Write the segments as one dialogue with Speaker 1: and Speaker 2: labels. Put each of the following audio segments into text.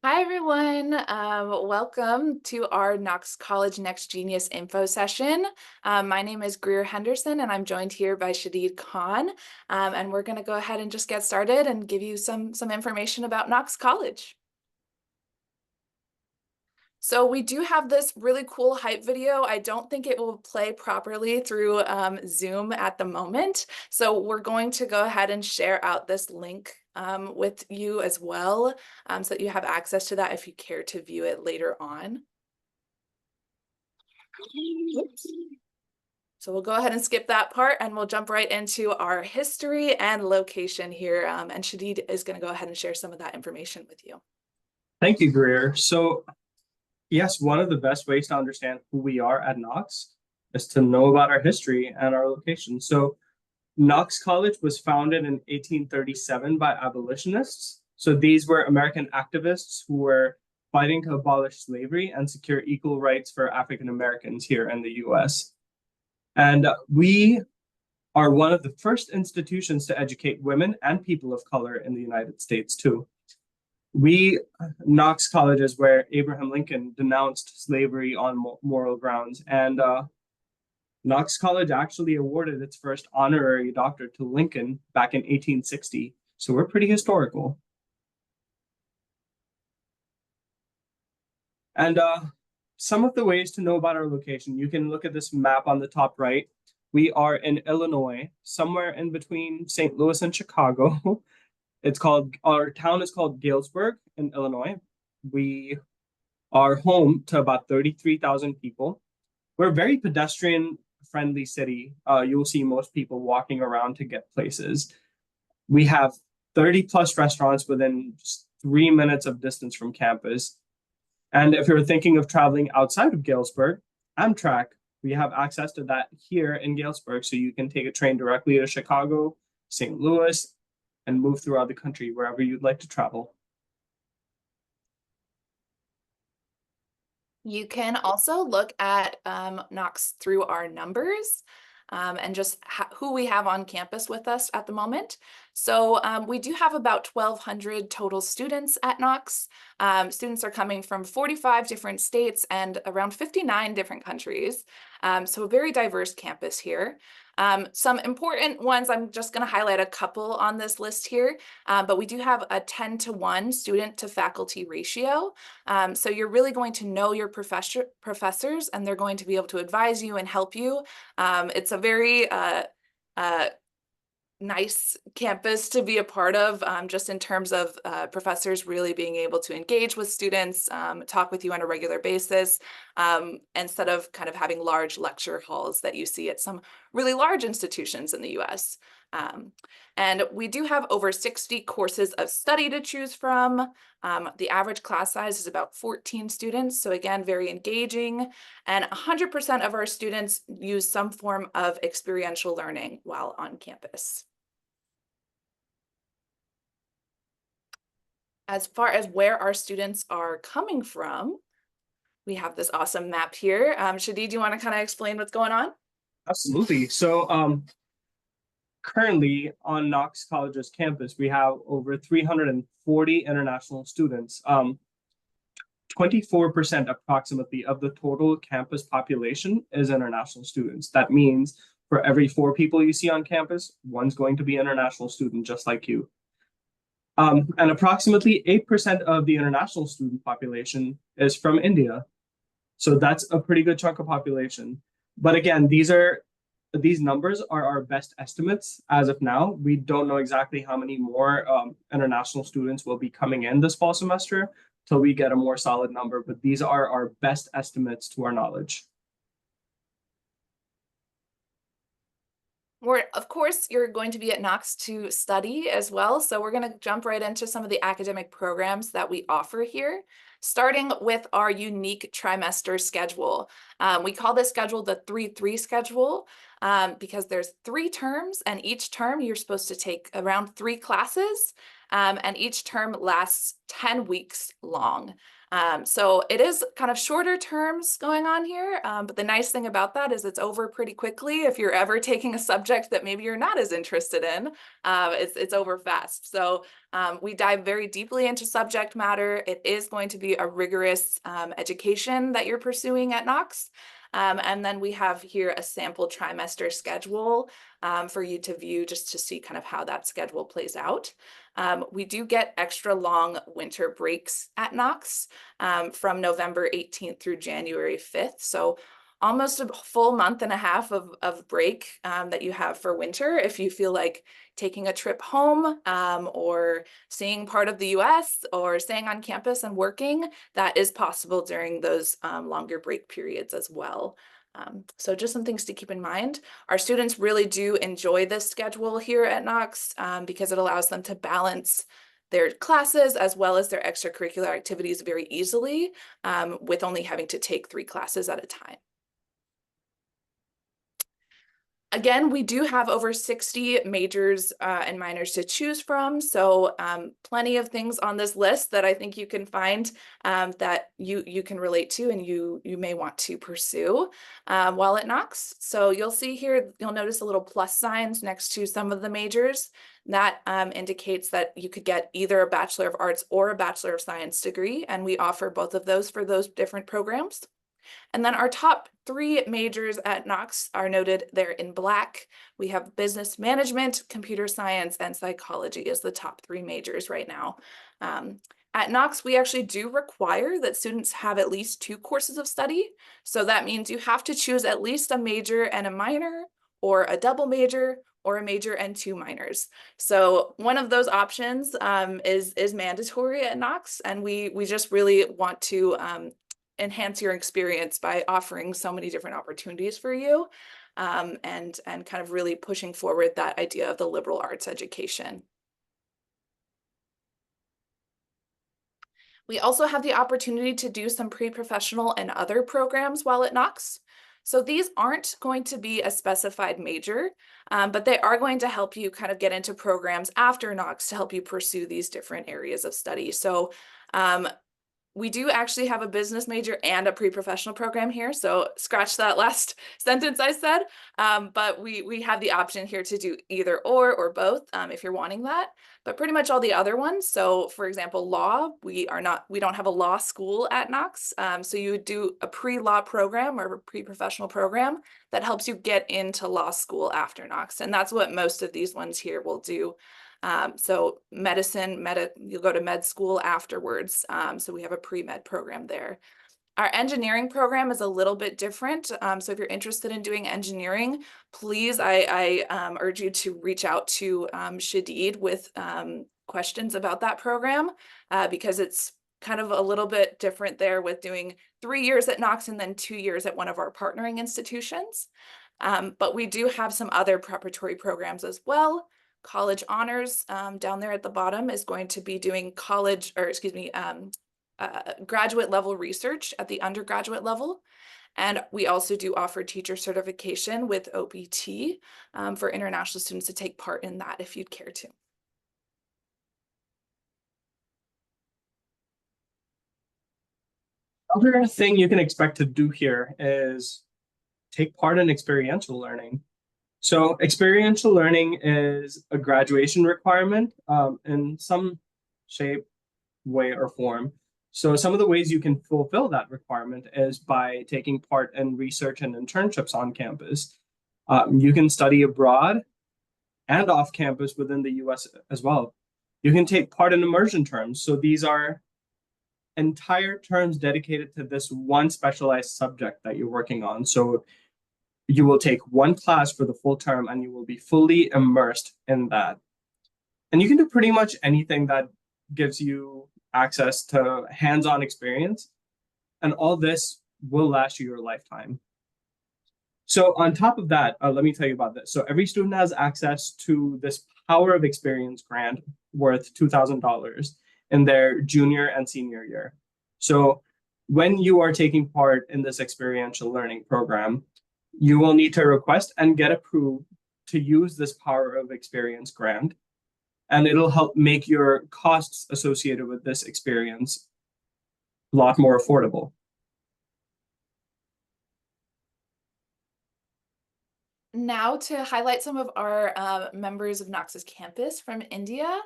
Speaker 1: Hi, everyone. Welcome to our Knox College Next Genius info session. My name is Greer Henderson, and I'm joined here by Shadid Khan. And we're going to go ahead and just get started and give you some information about Knox College. So we do have this really cool hype video. I don't think it will play properly through Zoom at the moment. So we're going to go ahead and share out this link with you as well, so that you have access to that if you care to view it later on. Oops. So we'll go ahead and skip that part and we'll jump right into our history and location here. And Shadid is going to go ahead and share some of that information with you.
Speaker 2: Thank you, Greer. So, yes, one of the best ways to understand who we are at Knox is to know about our history and our location. So, Knox College was founded in 1837 by abolitionists. So, these were American activists who were fighting to abolish slavery and secure equal rights for African Americans here in the US. And we are one of the first institutions to educate women and people of color in the United States, too. We, Knox College is where Abraham Lincoln denounced slavery on moral grounds. And Knox College actually awarded its first honorary doctorate to Lincoln back in 1860. So we're pretty historical. And some of the ways to know about our location, you can look at this map on the top right. We are in Illinois, somewhere in between St. Louis and Chicago. Our town is called Galesburg in Illinois. We are home to about 33,000 people. We're a very pedestrian friendly city. You'll see most people walking around to get places. We have 30 plus restaurants within just 3 minutes of distance from campus. And if you're thinking of traveling outside of Galesburg, Amtrak, we have access to that here in Galesburg. So you can take a train directly to Chicago, St. Louis, and move throughout the country wherever you'd like to travel.
Speaker 1: You can also look at Knox through our numbers and just who we have on campus with us at the moment. So we do have about 1,200 total students at Knox. Students are coming from 45 different states and around 59 different countries. So a very diverse campus here. Some important ones, I'm just going to highlight a couple on this list here, but we do have a 10-to-1 student to faculty ratio. So you're really going to know your professors, and they're going to be able to advise you and help you. It's a very nice campus to be a part of, just in terms of professors really being able to engage with students, talk with you on a regular basis, instead of kind of having large lecture halls that you see at some really large institutions in the US. And we do have over 60 courses of study to choose from. The average class size is about 14 students. So again, very engaging. And 100% of our students use some form of experiential learning while on campus. As far as where our students are coming from, we have this awesome map here. Shadi, do you want to kind of explain what's going on?
Speaker 2: Absolutely. So currently on Knox College's campus, we have over 340 international students. 24% approximately of the total campus population is international students. That means for every 4 people you see on campus, one's going to be an international student just like you. And approximately 8% of the international student population is from India. So that's a pretty good chunk of population. But again, these numbers are our best estimates as of now. We don't know exactly how many more international students will be coming in this fall semester till we get a more solid number, but these are our best estimates to our knowledge.
Speaker 1: Of course, you're going to be at Knox to study as well. So we're going to jump right into some of the academic programs that we offer here, starting with our unique trimester schedule. We call this schedule the 3-3 schedule because there's 3 terms, and each term you're supposed to take around 3 classes, and each term lasts 10 weeks long. So it is kind of shorter terms going on here, but the nice thing about that is it's over pretty quickly. If you're ever taking a subject that maybe you're not as interested in, it's over fast. So we dive very deeply into subject matter. It is going to be a rigorous education that you're pursuing at Knox. And then we have here a sample trimester schedule for you to view just to see kind of how that schedule plays out. We do get extra long winter breaks at Knox from November 18th through January 5th. So almost a full month and a half of break that you have for winter if you feel like taking a trip home or seeing part of the US or staying on campus and working, that is possible during those longer break periods as well. So just some things to keep in mind. Our students really do enjoy this schedule here at Knox because it allows them to balance their classes as well as their extracurricular activities very easily with only having to take 3 classes at a time. Again, we do have over 60 majors and minors to choose from, so plenty of things on this list that I think you can find that you can relate to and you may want to pursue while at Knox. So you'll see here, you'll notice a little plus signs next to some of the majors. That indicates that you could get either a Bachelor of Arts or a Bachelor of Science degree, and we offer both of those for those different programs. And then our top 3 majors at Knox are noted there in black. We have business management, computer science, and psychology as the top 3 majors right now. At Knox, we actually do require that students have at least 2 courses of study. So that means you have to choose at least a major and a minor, or a double major, or a major and 2 minors. So one of those options is mandatory at Knox, and we just really want to enhance your experience by offering so many different opportunities for you and kind of really pushing forward that idea of the liberal arts education. We also have the opportunity to do some pre-professional and other programs while at Knox. So these aren't going to be a specified major, but they are going to help you kind of get into programs after Knox to help you pursue these different areas of study. So we do actually have a business major and a pre-professional program here, so scratch that last sentence I said, but we have the option here to do either or both if you're wanting that, but pretty much all the other ones. So for example, law, we don't have a law school at Knox, so you would do a pre-law program or a pre-professional program that helps you get into law school after Knox, and that's what most of these ones here will do. So you'll go to med school afterwards. So we have a pre-med program there. Our engineering program is a little bit different. So if you're interested in doing engineering, please, I urge you to reach out to Shadid with questions about that program because it's kind of a little bit different there with doing 3 years at Knox and then 2 years at one of our partnering institutions. But we do have some other preparatory programs as well. College honors down there at the bottom is going to be doing graduate level research at the undergraduate level. And we also do offer teacher certification with OPT for international students to take part in that if you'd care to.
Speaker 2: Other thing you can expect to do here is take part in experiential learning. So experiential learning is a graduation requirement in some shape, way, or form. So some of the ways you can fulfill that requirement is by taking part in research and internships on campus. You can study abroad and off campus within the US as well. You can take part in immersion terms. So these are entire terms dedicated to this one specialized subject that you're working on. So you will take one class for the full term and you will be fully immersed in that. And you can do pretty much anything that gives you access to hands-on experience. And all this will last you your lifetime. So on top of that, let me tell you about this. So every student has access to this Power of Experience grant worth $2,000 in their junior and senior year. So when you are taking part in this experiential learning program, you will need to request and get approved to use this Power of Experience grant, and it'll help make your costs associated with this experience lot more affordable.
Speaker 1: Now to highlight some of our members of Knox's campus from India.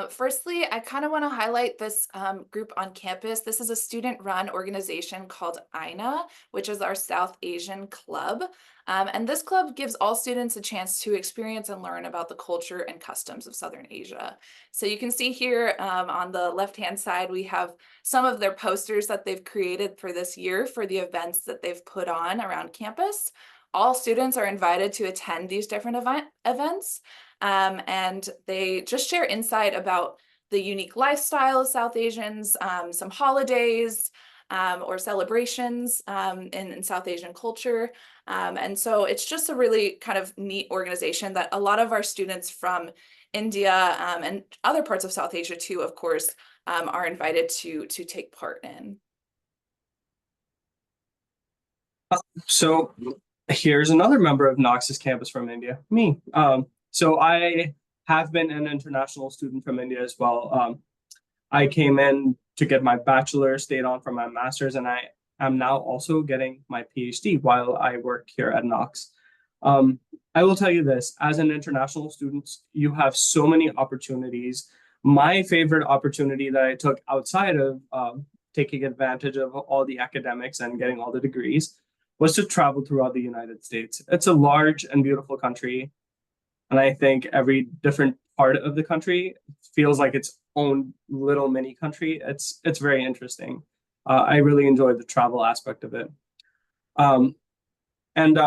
Speaker 1: Firstly, I kind of want to highlight this group on campus. This is a student-run organization called INA, which is our South Asian club. And this club gives all students a chance to experience and learn about the culture and customs of Southern Asia. So you can see here on the left-hand side, we have some of their posters that they've created for this year for the events that they've put on around campus. All students are invited to attend these different events, and they just share insight about the unique lifestyle of South Asians, some holidays or celebrations in South Asian culture. And so it's just a really kind of neat organization that a lot of our students from India and other parts of South Asia too, of course, are invited to take part in.
Speaker 2: So here's another member of Knox's campus from India, me. So I have been an international student from India as well. I came in to get my bachelor's, stayed on for my master's, and I am now also getting my PhD while I work here at Knox. I will tell you this, as an international student, you have so many opportunities. My favorite opportunity that I took outside of taking advantage of all the academics and getting all the degrees was to travel throughout the United States. It's a large and beautiful country, and I think every different part of the country feels like its own little mini country. It's very interesting. I really enjoyed the travel aspect of it. Um, and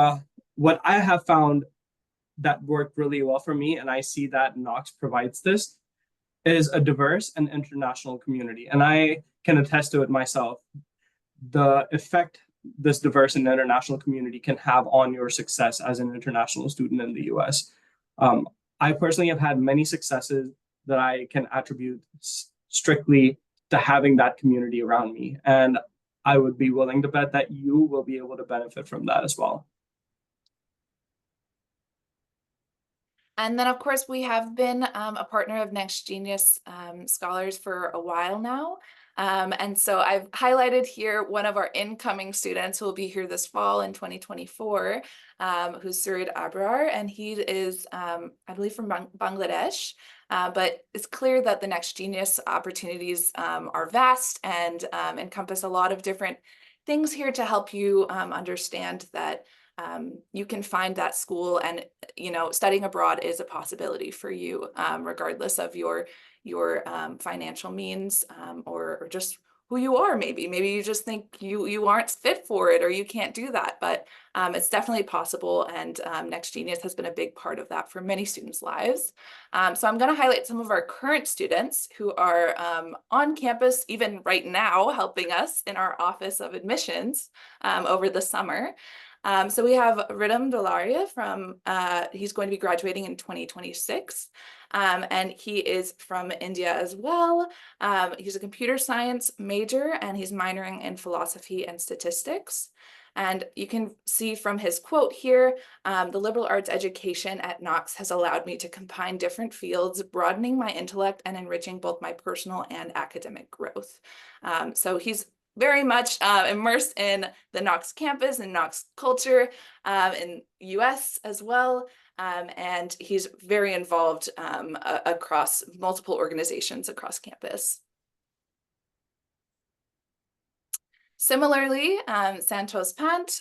Speaker 2: what I have found that worked really well for me, and I see that Knox provides this, is a diverse and international community. And I can attest to it myself. The effect this diverse and international community can have on your success as an international student in the US. I personally have had many successes that I can attribute strictly to having that community around me. And I would be willing to bet that you will be able to benefit from that as well.
Speaker 1: And then, of course, we have been a partner of Next Genius Scholars for a while now. And so I've highlighted here one of our incoming students who will be here this fall in 2024, who's Surid Abrar, and he is, I believe, from Bangladesh. But it's clear that the Next Genius opportunities are vast and encompass a lot of different things here to help you understand that you can find that school, and studying abroad is a possibility for you, regardless of your financial means or just who you are. Maybe you just think you aren't fit for it or you can't do that, but it's definitely possible, and Next Genius has been a big part of that for many students' lives. So I'm going to highlight some of our current students who are on campus even right now, helping us in our Office of Admissions over the summer. So we have Ridham Dolaria from, he's going to be graduating in 2026. And he is from India as well. He's a computer science major and he's minoring in philosophy and statistics. And you can see from his quote here, the liberal arts education at Knox has allowed me to combine different fields, broadening my intellect and enriching both my personal and academic growth. So he's very much immersed in the Knox campus and Knox culture in US as well. And he's very involved across multiple organizations across campus. Similarly, Santos Pant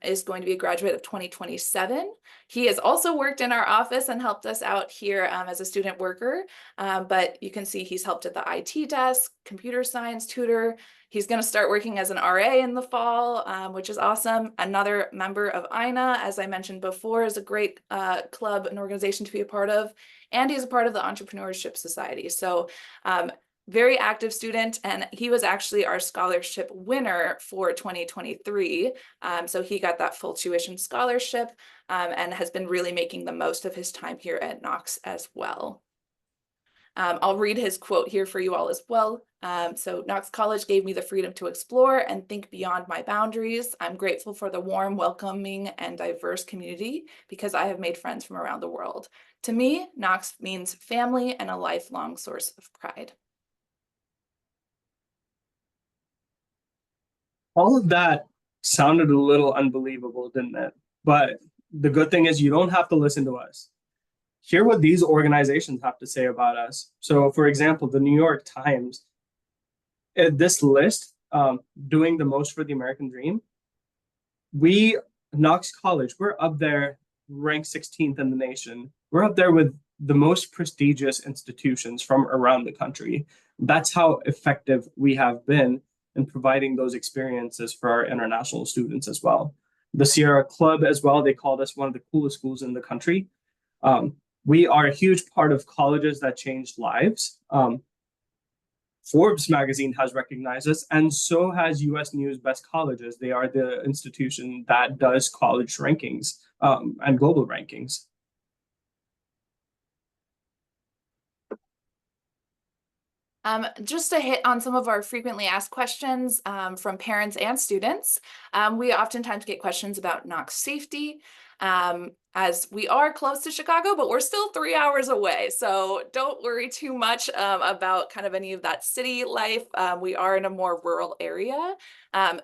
Speaker 1: is going to be a graduate of 2027. He has also worked in our office and helped us out here as a student worker, but you can see he's helped at the IT desk, computer science tutor. He's going to start working as an RA in the fall, which is awesome. Another member of INA, as I mentioned before, is a great club and organization to be a part of, and he's a part of the Entrepreneurship Society. So very active student, and he was actually our scholarship winner for 2023. So he got that full tuition scholarship and has been really making the most of his time here at Knox as well. I'll read his quote here for you all as well. So Knox College gave me the freedom to explore and think beyond my boundaries. I'm grateful for the warm, welcoming, and diverse community because I have made friends from around the world. To me, Knox means family and a lifelong source of pride.
Speaker 2: All of that sounded a little unbelievable, didn't it? But the good thing is you don't have to listen to us. Hear what these organizations have to say about us. So, for example, the New York Times, this list, doing the most for the American dream, we, Knox College, we're up there, ranked 16th in the nation. We're up there with the most prestigious institutions from around the country. That's how effective we have been in providing those experiences for our international students as well. The Sierra Club as well, they called us one of the coolest schools in the country. Um, we are a huge part of colleges that changed lives. Forbes magazine has recognized us, and so has US News Best Colleges. They are the institution that does college rankings and global rankings.
Speaker 1: Just to hit on some of our frequently asked questions from parents and students, we oftentimes get questions about Knox safety, as we are close to Chicago, but we're still 3 hours away. So don't worry too much about kind of any of that city life. We are in a more rural area.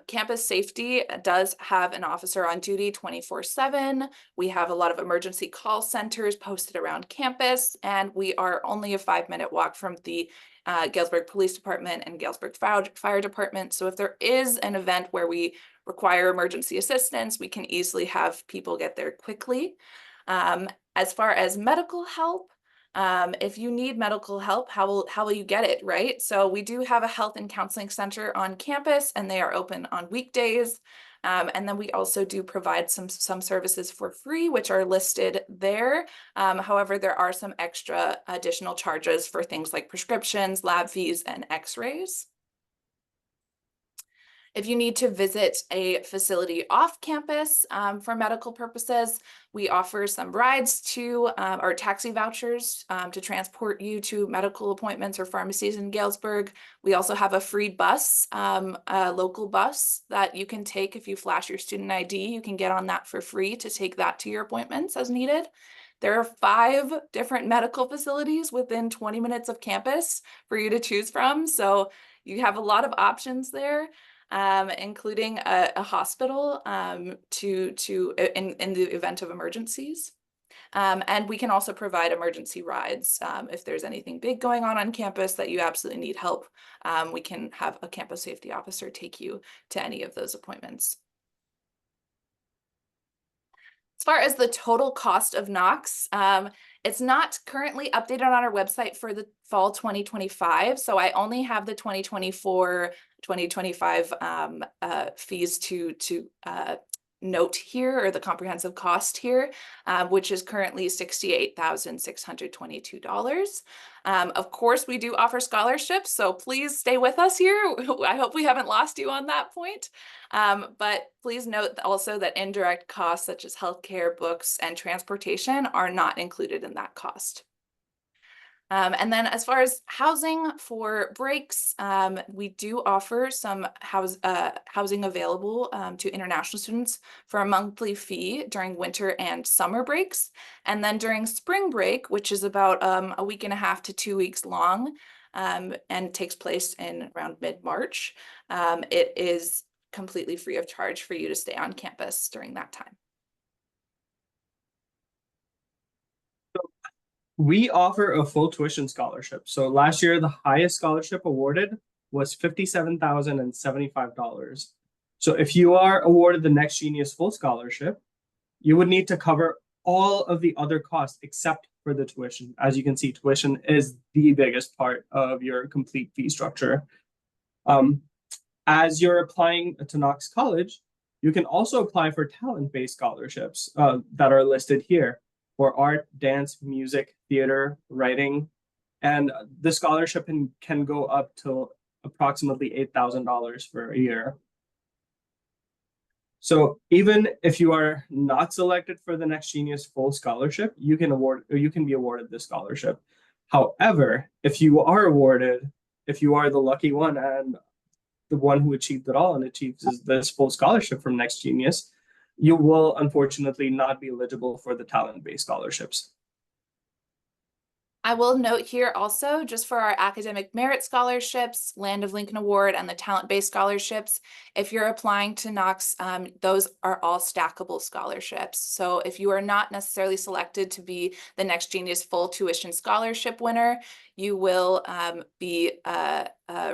Speaker 1: Campus safety does have an officer on duty 24/7. We have a lot of emergency call centers posted around campus, and we are only a 5-minute walk from the Galesburg Police Department and Galesburg Fire Department. So if there is an event where we require emergency assistance, we can easily have people get there quickly. As far as medical help, if you need medical help, how will you get it, right? So we do have a health and counseling center on campus, and they are open on weekdays. And then we also do provide some services for free, which are listed there. However, there are some extra additional charges for things like prescriptions, lab fees, and x-rays. If you need to visit a facility off campus for medical purposes, we offer some rides to or taxi vouchers to transport you to medical appointments or pharmacies in Galesburg. We also have a free bus, a local bus that you can take if you flash your student ID. You can get on that for free to take that to your appointments as needed. There are 5 different medical facilities within 20 minutes of campus for you to choose from. So you have a lot of options there. Including a hospital in the event of emergencies. And we can also provide emergency rides if there's anything big going on campus that you absolutely need help. We can have a campus safety officer take you to any of those appointments. As far as the total cost of Knox, it's not currently updated on our website for the fall 2025. So I only have the 2024-2025 fees to note here, or the comprehensive cost here, which is currently $68,622. Of course, we do offer scholarships, so please stay with us here. I hope we haven't lost you on that point. But please note also that indirect costs such as healthcare, books, and transportation are not included in that cost. And then as far as housing for breaks, we do offer some housing available to international students for a monthly fee during winter and summer breaks. And then during spring break, which is about a week and a half to 2 weeks long, and takes place in around mid-March, it is completely free of charge for you to stay on campus during that time.
Speaker 2: We offer a full tuition scholarship. So last year, the highest scholarship awarded was $57,075. So if you are awarded the Next Genius full scholarship, you would need to cover all of the other costs except for the tuition. As you can see, tuition is the biggest part of your complete fee structure. As you're applying to Knox College, you can also apply for talent-based scholarships that are listed here for art, dance, music, theater, writing, and the scholarship can go up to approximately $8,000 for a year. So even if you are not selected for the Next Genius full scholarship, you can be awarded this scholarship. However, if you are the lucky one and the one who achieved it all and achieves this full scholarship from Next Genius, you will unfortunately not be eligible for the talent-based scholarships.
Speaker 1: I will note here also, just for our academic merit scholarships, Land of Lincoln Award, and the talent-based scholarships, if you're applying to Knox, those are all stackable scholarships. So if you are not necessarily selected to be the Next Genius full tuition scholarship winner, you will be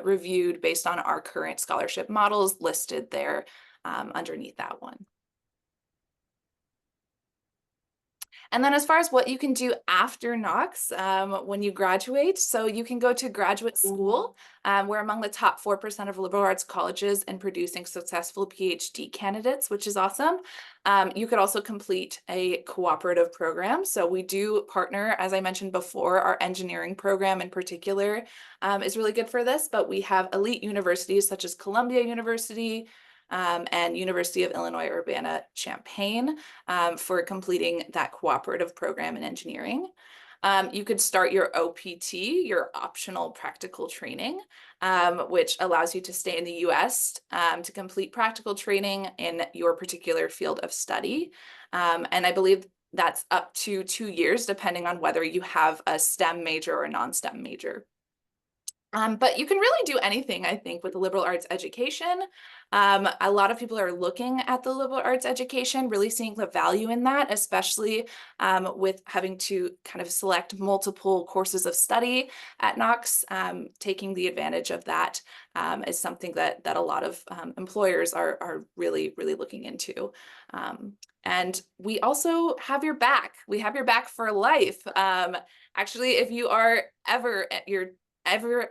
Speaker 1: reviewed based on our current scholarship models listed there underneath that one. And then as far as what you can do after Knox when you graduate, so you can go to graduate school. We're among the top 4% of liberal arts colleges in producing successful PhD candidates, which is awesome. You could also complete a cooperative program. So we do partner, as I mentioned before, our engineering program in particular is really good for this, but we have elite universities such as Columbia University, and University of Illinois Urbana-Champaign for completing that cooperative program in engineering. You could start your OPT, your optional practical training, which allows you to stay in the US to complete practical training in your particular field of study. And I believe that's up to 2 years, depending on whether you have a STEM major or a non-STEM major. But you can really do anything, I think, with the liberal arts education. A lot of people are looking at the liberal arts education, really seeing the value in that, especially with having to kind of select multiple courses of study at Knox. Taking the advantage of that is something that a lot of employers are really, really looking into. And we also have your back. We have your back for life. Actually, if you are ever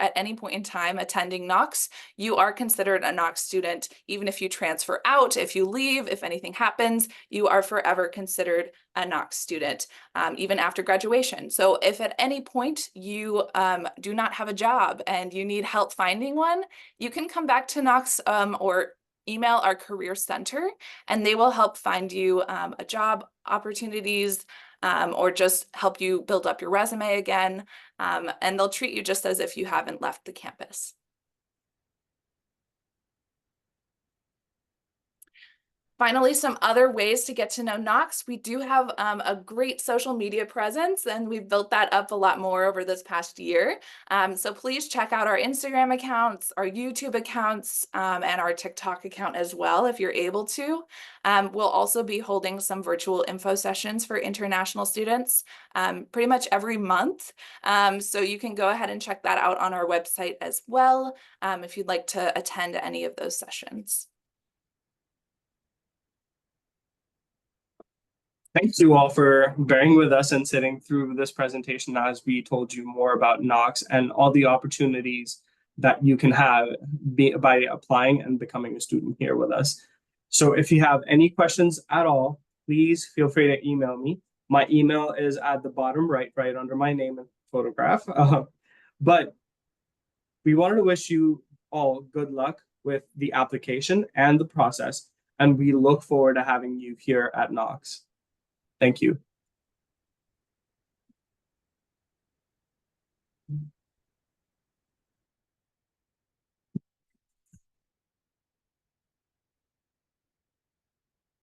Speaker 1: at any point in time attending Knox, you are considered a Knox student. Even if you transfer out, if you leave, if anything happens, you are forever considered a Knox student, even after graduation. So if at any point you do not have a job and you need help finding one, you can come back to Knox or email our career center, and they will help find you a job opportunities, or just help you build up your resume again. And they'll treat you just as if you haven't left the campus. Finally, some other ways to get to know Knox. We do have a great social media presence, and we've built that up a lot more over this past year. So please check out our Instagram accounts, our YouTube accounts, and our TikTok account as well, if you're able to. We'll also be holding some virtual info sessions for international students pretty much every month. So you can go ahead and check that out on our website as well if you'd like to attend any of those sessions.
Speaker 2: Thanks you all for bearing with us and sitting through this presentation as we told you more about Knox and all the opportunities that you can have by applying and becoming a student here with us. So if you have any questions at all, please feel free to email me. My email is at the bottom right under my name and photograph. But we wanted to wish you all good luck with the application and the process, and we look forward to having you here at Knox. Thank you.